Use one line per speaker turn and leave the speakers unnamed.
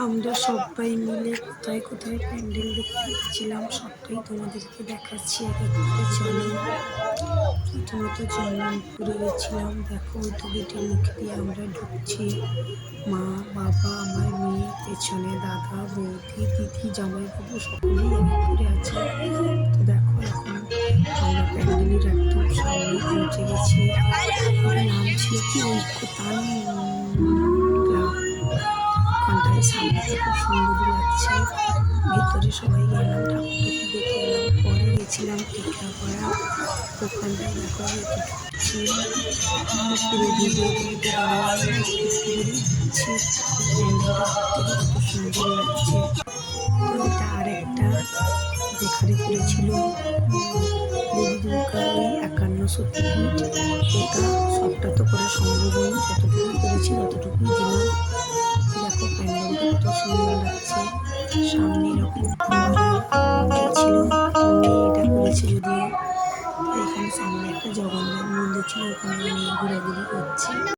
আমরা সবাই মিলে কোথায় কোথায় প্যান্ডেল দেখতে গেছিলাম সবটাই তোমাদেরকে দেখাচ্ছি এক এক করে। চলো, প্রথমত জন্মপুরে গেছিলাম। দেখো ওই তো গেটের মুখ দিয়ে আমরা ঢুকছি। মা, বাবা, আমার মেয়ে, পেছনে দাদা, বৌদি, দিদি, জামাইবাবু সকলেই এক এক করে আছে। তো দেখো এখন আমরা প্যান্ডেলের একদম সামনে পৌঁছে গেছি। ওটার নাম ছিল কি ঐক্যতান ক্লাব। ওখানটায় সামনেটা খুব সুন্দরই লাগছে। ভেতরে সবাই গেলাম, ঠাকুর ঠাকুর দেখে এলাম। পরে গেছিলাম টিকাপাড়া। ওখানটায় দেখো ঢুকছি, পুরো ভিডিও তুলতে দেওয়া একটু করেই ঢুকছি। প্যান্ডেলটা দেখতে কত সুন্দর লাগছে। তো এটা আরেকটা যেখানে করেছিল দেবী দুর্গার ওই 51 সতীপীঠ। ওটা সবটা তো করা সম্ভব হয়নি, যতটুকু করেছি ততটুকুই দিলাম। দেখো প্যান্ডেলটা কত সুন্দর লাগছে। সামনে এরকম ছিল, মেয়েটা করেছে যদিও। এখানে সামনে একটা জগন্নাথ মন্দির ছিল, ওখানে মেয়ে ঘোরাঘুরি করছে।